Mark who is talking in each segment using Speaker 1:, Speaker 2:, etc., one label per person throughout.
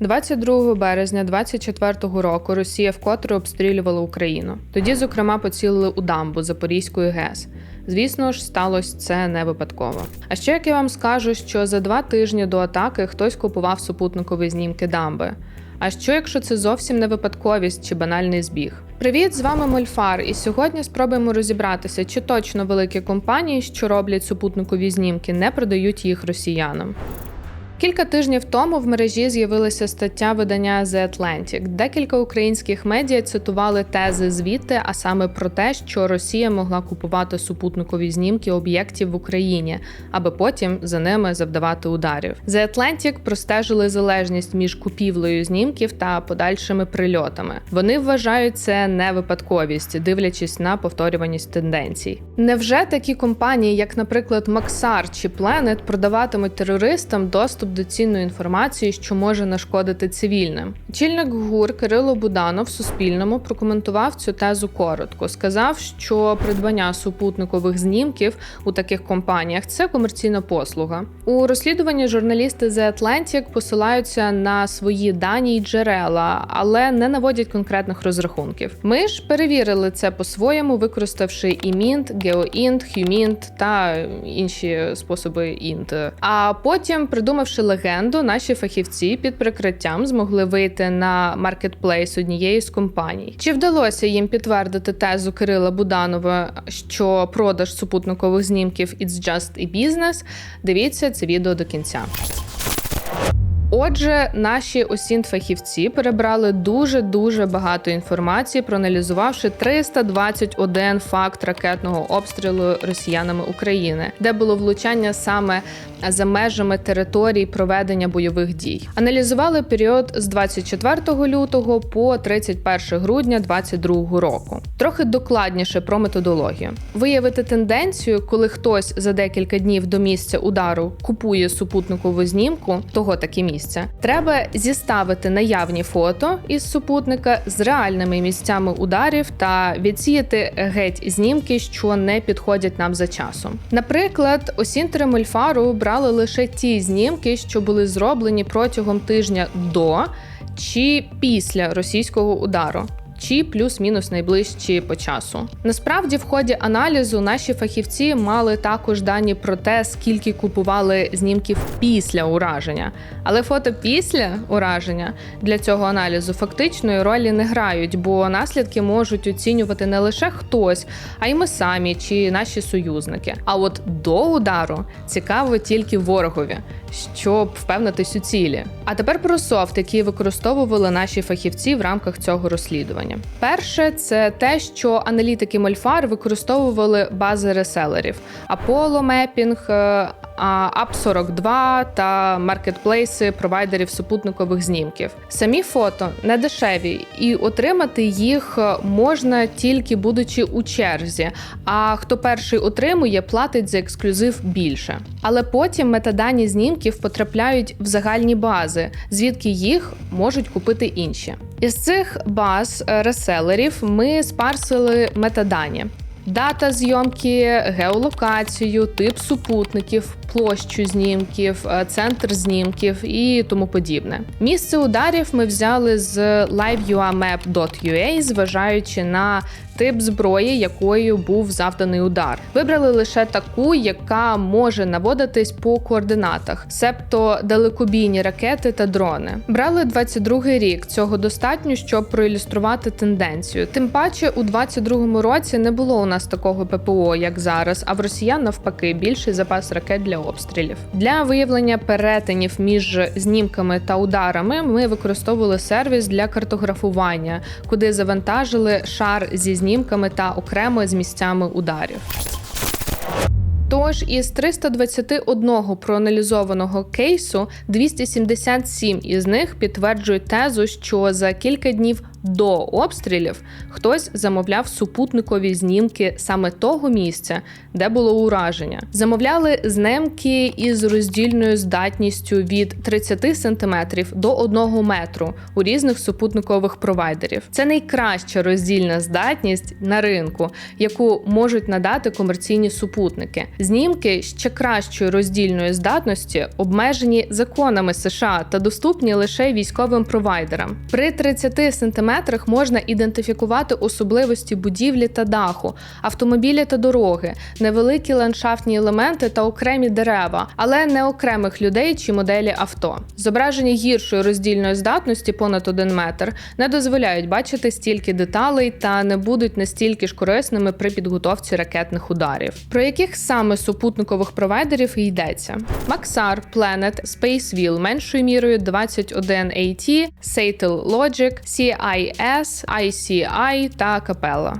Speaker 1: 22 березня 2024 року Росія вкотре обстрілювала Україну. Тоді, зокрема, поцілили у дамбу Запорізької ГЕС. Звісно ж, сталося це не випадково. А ще, як я вам скажу, що за 2 тижні до атаки хтось купував супутникові знімки дамби. А що, якщо це зовсім не випадковість чи банальний збіг? Привіт, з вами Мольфар, і сьогодні спробуємо розібратися, чи точно великі компанії, що роблять супутникові знімки, не продають їх росіянам. Кілька тижнів тому в мережі з'явилася стаття видання The Atlantic. Декілька українських медіа цитували тези звідти, а саме про те, що Росія могла купувати супутникові знімки об'єктів в Україні, аби потім за ними завдавати ударів. The Atlantic простежили залежність між купівлею знімків та подальшими прильотами. Вони вважають це не випадковість, дивлячись на повторюваність тенденцій. Невже такі компанії, як, наприклад, Maxar чи Planet, продаватимуть терористам доступ до цінної інформації, що може нашкодити цивільним? Очільник ГУР Кирило Буданов в Суспільному прокоментував цю тезу коротко. Сказав, що придбання супутникових знімків у таких компаніях – це комерційна послуга. У розслідуванні журналісти The Atlantic посилаються на свої дані й джерела, але не наводять конкретних розрахунків. Ми ж перевірили це по-своєму, використавши IMINT, GeoInt, HUMINT та інші способи INT. А потім, придумавши легенду, наші фахівці під прикриттям змогли вийти на маркетплейс однієї з компаній. Чи вдалося їм підтвердити тезу Кирила Буданова, що продаж супутникових знімків – it's just a business? Дивіться це відео до кінця. Отже, наші OSINT-фахівці перебрали дуже багато інформації, проаналізувавши 321 факт ракетного обстрілу росіянами України, де було влучання саме за межами територій проведення бойових дій. Аналізували період з 24 лютого по 31 грудня 2022 року. Трохи докладніше про методологію. Виявити тенденцію, коли хтось за декілька днів до місця удару купує супутникову знімку, того таки місця, треба зіставити наявні фото із супутника з реальними місцями ударів та відсіяти геть знімки, що не підходять нам за часом. Наприклад, осінтери Мольфару брали лише ті знімки, що були зроблені протягом тижня до чи після російського удару, чи плюс-мінус найближчі по часу. Насправді, в ході аналізу наші фахівці мали також дані про те, скільки купували знімків після ураження. Але фото після ураження для цього аналізу фактичної ролі не грають, бо наслідки можуть оцінювати не лише хтось, а й ми самі чи наші союзники. А от до удару цікаво тільки ворогові, щоб впевнитись у цілі. А тепер про софт, який використовували наші фахівці в рамках цього розслідування. Перше – це те, що аналітики Мольфар використовували бази реселерів – Apollo Mapping, App42 та маркетплейси провайдерів супутникових знімків. Самі фото не дешеві, і отримати їх можна тільки будучи у черзі, а хто перший отримує, платить за ексклюзив більше. Але потім метадані знімків потрапляють в загальні бази, звідки їх можуть купити інші. Із цих баз реселерів ми спарсили метадані. Дата зйомки, геолокацію, тип супутників, площу знімків, центр знімків і тому подібне. Місце ударів ми взяли з live.ua-map.ua, зважаючи на тип зброї, якою був завданий удар. Вибрали лише таку, яка може наводитись по координатах, себто далекобійні ракети та дрони. Брали 22-й рік, цього достатньо, щоб проілюструвати тенденцію. Тим паче, у 22-му році не було у нас такого ППО, як зараз, а в росіян навпаки більший запас ракет для обстрілів. Для виявлення перетинів між знімками та ударами ми використовували сервіс для картографування, куди завантажили шар зі знімками та окремо з місцями ударів. Тож із 321 проаналізованого кейсу 277 із них підтверджують тезу, що за кілька днів до обстрілів хтось замовляв супутникові знімки саме того місця, де було ураження. Замовляли знімки із роздільною здатністю від 30 см до 1 метру у різних супутникових провайдерів. Це найкраща роздільна здатність на ринку, яку можуть надати комерційні супутники. Знімки ще кращої роздільної здатності обмежені законами США та доступні лише військовим провайдерам. При 30 см можна ідентифікувати особливості будівлі та даху, автомобілі та дороги, невеликі ландшафтні елементи та окремі дерева, але не окремих людей чи моделі авто. Зображення гіршої роздільної здатності понад 1 метр не дозволяють бачити стільки деталей та не будуть настільки ж корисними при підготовці ракетних ударів. Про яких саме супутникових провайдерів йдеться? Maxar, Planet, Spaceville меншою мірою 21AT, Satellogic, CIS, ICI та Capella.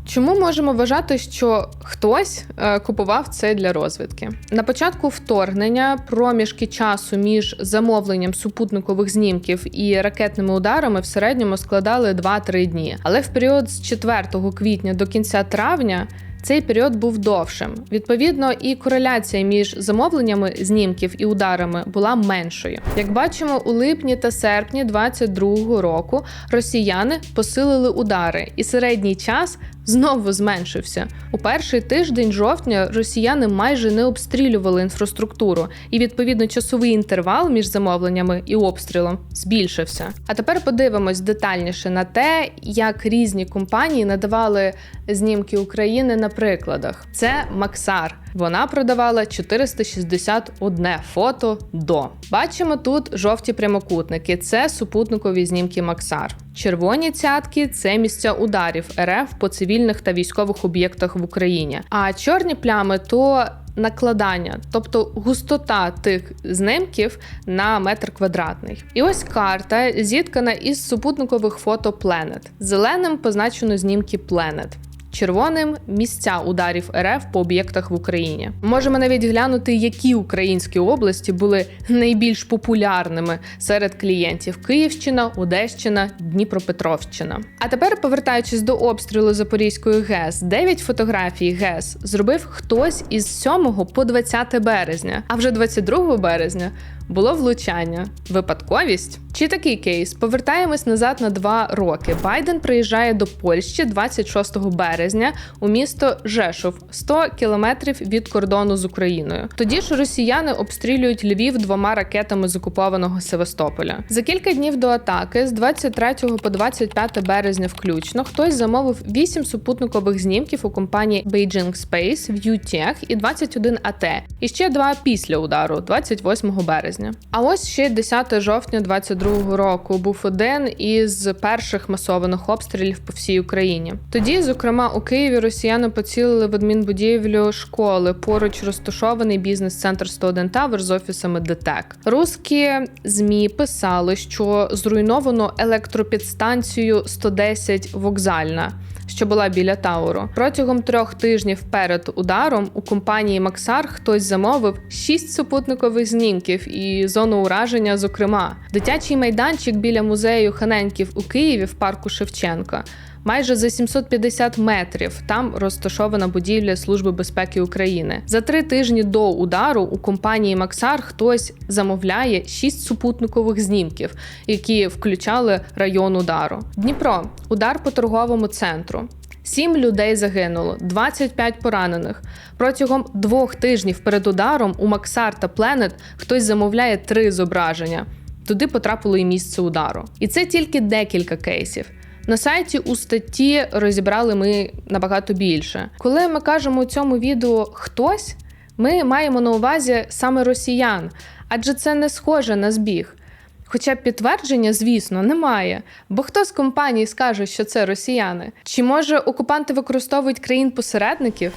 Speaker 1: Чому можемо вважати, що хтось купував це для розвідки? На початку вторгнення проміжки часу між замовленням супутникових знімків і ракетними ударами в середньому складали 2-3 дні. Але в період з 4 квітня до кінця травня цей період був довшим. Відповідно, і кореляція між замовленнями знімків і ударами була меншою. Як бачимо, у липні та серпні 2022 року росіяни посилили удари, і середній час знову зменшився. У перший тиждень жовтня росіяни майже не обстрілювали інфраструктуру, і відповідно часовий інтервал між замовленнями і обстрілом збільшився. А тепер подивимось детальніше на те, як різні компанії надавали знімки України на прикладах. Це Maxar. Вона продавала 461 фото до. Бачимо тут жовті прямокутники. Це супутникові знімки Maxar. Червоні цятки – це місця ударів РФ по цивільних та військових об'єктах в Україні. А чорні плями – то накладання, тобто густота тих знімків на метр квадратний. І ось карта зіткана із супутникових фото Planet. Зеленим позначено знімки Planet. Червоним – місця ударів РФ по об'єктах в Україні. Можемо навіть глянути, які українські області були найбільш популярними серед клієнтів: Київщина, Одещина, Дніпропетровщина. А тепер, повертаючись до обстрілу Запорізької ГЕС, 9 фотографій ГЕС зробив хтось із 7 по 20 березня, а вже 22 березня було влучання. Випадковість? Чи такий кейс? Повертаємось назад на 2 роки. Байден приїжджає до Польщі 26 березня у місто Жешов, 100 кілометрів від кордону з Україною. Тоді ж росіяни обстрілюють Львів 2 ракетами з окупованого Севастополя. За кілька днів до атаки, з 23 по 25 березня включно, хтось замовив 8 супутникових знімків у компанії Beijing Space, ViewTech і 21 AT. І ще 2 після удару, 28 березня. А ось ще 10 жовтня 22 року був один із перших масованих обстрілів по всій Україні. Тоді, зокрема, у Києві росіяни поцілили в адмінбудівлю школи, поруч розташований бізнес-центр 101 Tower з офісами ДТЕК. Руські ЗМІ писали, що зруйновано електропідстанцію 110 «Вокзальна», що була біля Тауру. Протягом 3 тижнів перед ударом у компанії Maxar хтось замовив 6 супутникових знімків і зону ураження, зокрема. Дитячий майданчик біля музею Ханенків у Києві в парку Шевченка. Майже за 750 метрів там розташована будівля Служби безпеки України. За 3 тижні до удару у компанії Maxar хтось замовляє 6 супутникових знімків, які включали район удару. Дніпро. Удар по торговому центру. 7 людей загинуло, 25 поранених. Протягом 2 тижнів перед ударом у Maxar та Planet хтось замовляє 3 зображення. Туди потрапило і місце удару. І це тільки декілька кейсів. На сайті у статті розібрали ми набагато більше. Коли ми кажемо у цьому відео «хтось», ми маємо на увазі саме росіян, адже це не схоже на збіг. Хоча підтвердження, звісно, немає, бо хто з компаній скаже, що це росіяни? Чи може окупанти використовують країн-посередників?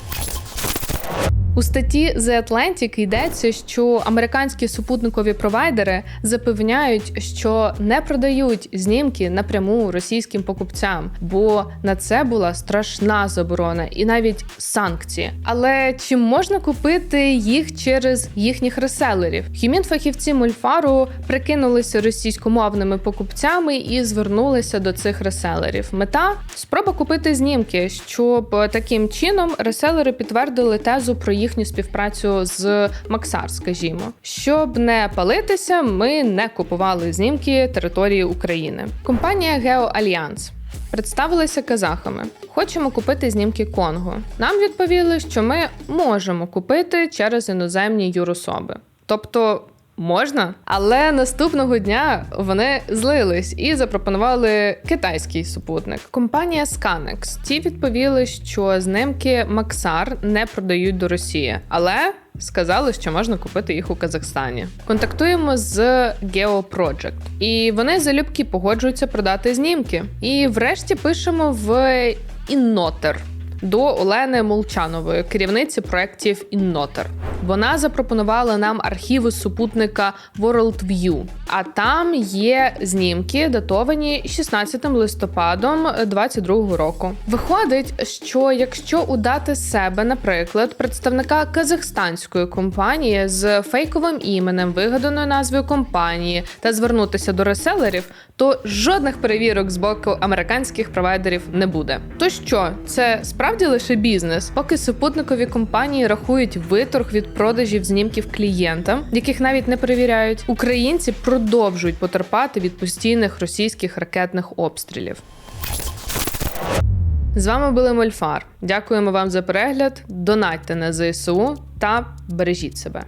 Speaker 1: У статті The Atlantic йдеться, що американські супутникові провайдери запевняють, що не продають знімки напряму російським покупцям, бо на це була страшна заборона і навіть санкції. Але чи можна купити їх через їхніх реселерів? Хімінфахівці Мольфару прикинулися російськомовними покупцями і звернулися до цих реселерів. Мета – спроба купити знімки, щоб таким чином реселери підтвердили тезу про їхню співпрацю з Максар, скажімо. Щоб не палитися, ми не купували знімки території України. Компанія Геоальянс представилися казахами. Хочемо купити знімки Конго. Нам відповіли, що ми можемо купити через іноземні юрособи. Тобто можна, але наступного дня вони злились і запропонували китайський супутник. Компанія Scanex. Ті відповіли, що знімки Максар не продають до Росії, але сказали, що можна купити їх у Казахстані. Контактуємо з GeoProject. І вони залюбки погоджуються продати знімки. І врешті пишемо в Innoter до Олени Молчанової, керівниці проєктів Innoter. Вона запропонувала нам архіви супутника WorldView, а там є знімки, датовані 16 листопадом 2022 року. Виходить, що якщо удати себе, наприклад, представника казахстанської компанії з фейковим іменем, вигаданою назвою компанії та звернутися до реселерів, то жодних перевірок з боку американських провайдерів не буде. То що, це справді лише бізнес? Поки супутникові компанії рахують виторг від продажів знімків клієнтам, яких навіть не перевіряють, українці продовжують потерпати від постійних російських ракетних обстрілів. З вами були Мольфар. Дякуємо вам за перегляд, донатьте на ЗСУ та бережіть себе.